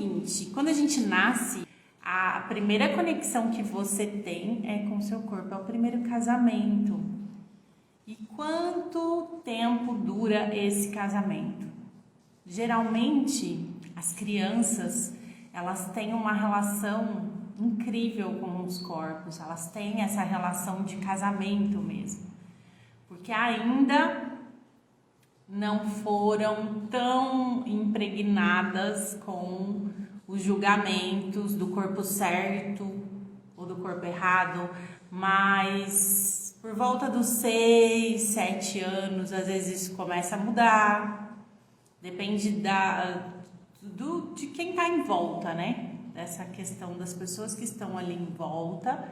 seguinte, quando a gente nasce, a primeira conexão que você tem é com o seu corpo, é o primeiro casamento. E quanto tempo dura esse casamento? Geralmente, as crianças, elas têm uma relação incrível com os corpos, elas têm essa relação de casamento mesmo, porque ainda não foram tão impregnadas com os julgamentos do corpo certo ou do corpo errado, mas por volta dos 6, 7 anos, às vezes isso começa a mudar, depende de quem está em volta, né? Dessa questão das pessoas que estão ali em volta,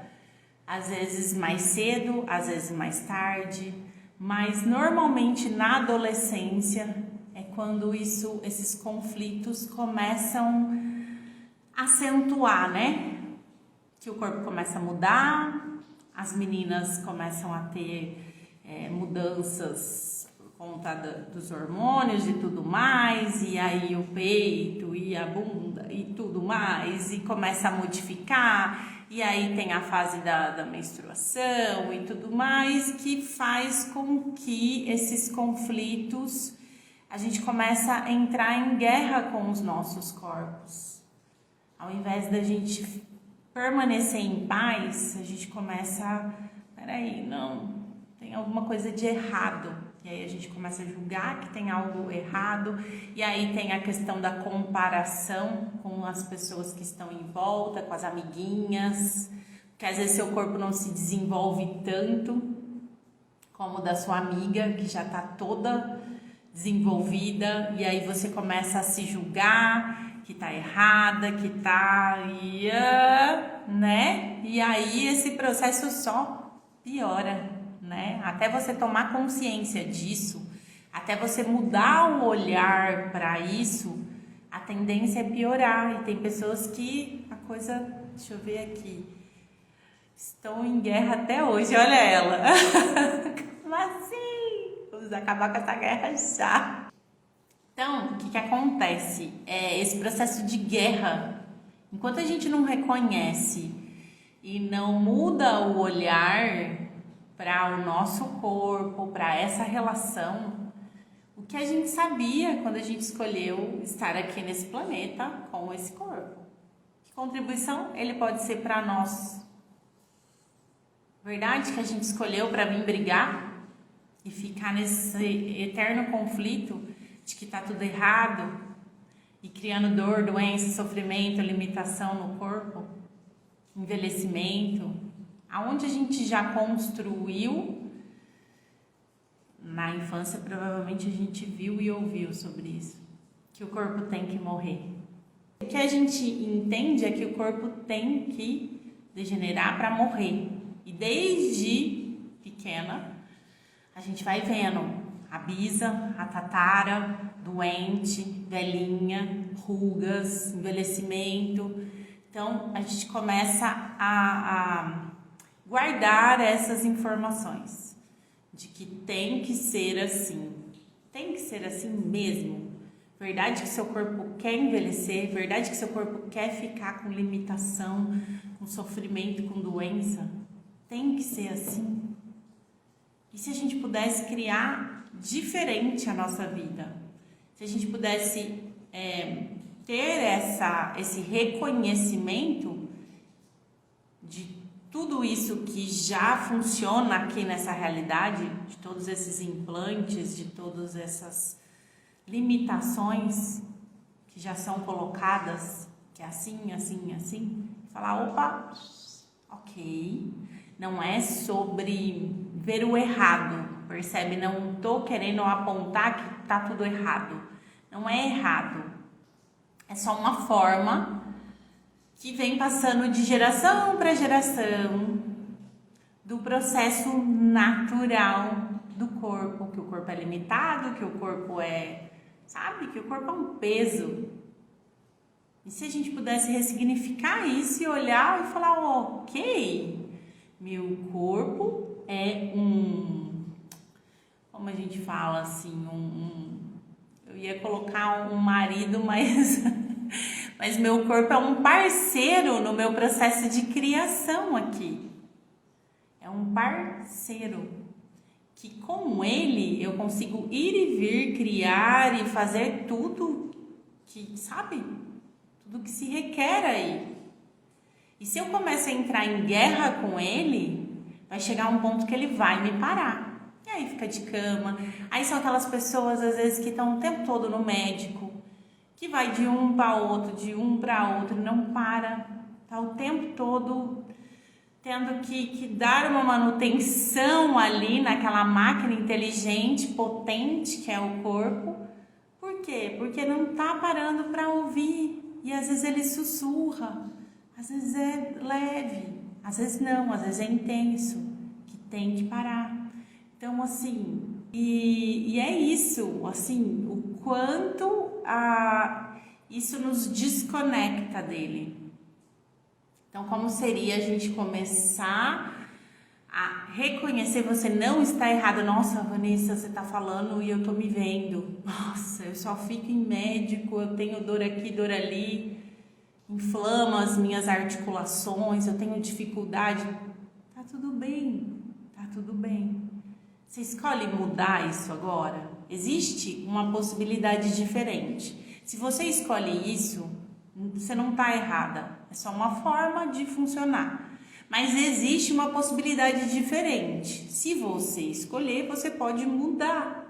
às vezes mais cedo, às vezes mais tarde, mas normalmente na adolescência é quando esses conflitos começam a acentuar, né? Que o corpo começa a mudar, as meninas começam a ter mudanças por conta dos hormônios e tudo mais, e aí o peito e a bunda e tudo mais, e começa a modificar, e aí tem a fase da menstruação e tudo mais, que faz com que esses conflitos, a gente começa a entrar em guerra com os nossos corpos. Ao invés da gente permanecer em paz, a gente começa, peraí, não, tem alguma coisa de errado. E aí a gente começa a julgar que tem algo errado, e aí tem a questão da comparação com as pessoas que estão em volta, com as amiguinhas, porque às vezes seu corpo não se desenvolve tanto como o da sua amiga, que já está toda desenvolvida, e aí você começa a se julgar que tá errada, que tá, né? E aí esse processo só piora, né? Até você tomar consciência disso, até você mudar o olhar para isso, a tendência é piorar. E tem pessoas que a coisa, deixa eu ver aqui, estão em guerra até hoje, olha ela. Como assim? Vamos acabar com essa guerra já. Então, o que acontece? Esse processo de guerra, enquanto a gente não reconhece e não muda o olhar para o nosso corpo, para essa relação, o que a gente sabia quando a gente escolheu estar aqui nesse planeta com esse corpo? Que contribuição ele pode ser para nós? Verdade que a gente escolheu para vir brigar e ficar nesse eterno conflito de que tá tudo errado e criando dor, doença, sofrimento, limitação no corpo, envelhecimento, aonde a gente já construiu na infância, provavelmente a gente viu e ouviu sobre isso, que o corpo tem que morrer. O que a gente entende é que o corpo tem que degenerar para morrer, e desde pequena a gente vai vendo a bisa, a tatara, doente, velhinha, rugas, envelhecimento. Então, a gente começa a guardar essas informações de que tem que ser assim. Tem que ser assim mesmo. Verdade que seu corpo quer envelhecer, verdade que seu corpo quer ficar com limitação, com sofrimento, com doença. Tem que ser assim. E se a gente pudesse criar diferente a nossa vida? Se a gente pudesse ter esse reconhecimento de tudo isso que já funciona aqui nessa realidade, de todos esses implantes, de todas essas limitações que já são colocadas, que é assim, assim, assim, falar, opa, ok, não é sobre ver o errado, percebe? Não tô querendo apontar que tá tudo errado, não é errado, é só uma forma que vem passando de geração para geração do processo natural do corpo, que o corpo é limitado, que o corpo sabe, que o corpo é um peso. E se a gente pudesse ressignificar isso e olhar e falar, ok, meu corpo é como a gente fala assim, eu ia colocar um marido, mas Mas meu corpo é um parceiro no meu processo de criação aqui. É um parceiro que com ele eu consigo ir e vir, criar e fazer tudo que, sabe? Tudo que se requer aí. E se eu começo a entrar em guerra com ele, vai chegar um ponto que ele vai me parar. E aí fica de cama. Aí são aquelas pessoas, às vezes, que estão o tempo todo no médico, que vai de um para outro, de um para outro, não para. Tá o tempo todo tendo que dar uma manutenção ali naquela máquina inteligente, potente que é o corpo. Por quê? Porque não tá parando para ouvir. E às vezes ele sussurra, às vezes é leve, às vezes não, às vezes é intenso, que tem que parar. Então, assim, e é isso, assim, o quanto isso nos desconecta dele. Então, como seria a gente começar a reconhecer, você não está errado. Nossa, Vanessa, você está falando e eu tô me vendo. Nossa, eu só fico em médico, eu tenho dor aqui, dor ali, inflama as minhas articulações, eu tenho dificuldade. Tá tudo bem, tá tudo bem. Você escolhe mudar isso agora? Existe uma possibilidade diferente. Se você escolhe isso, você não está errada. É só uma forma de funcionar. Mas existe uma possibilidade diferente. Se você escolher, você pode mudar.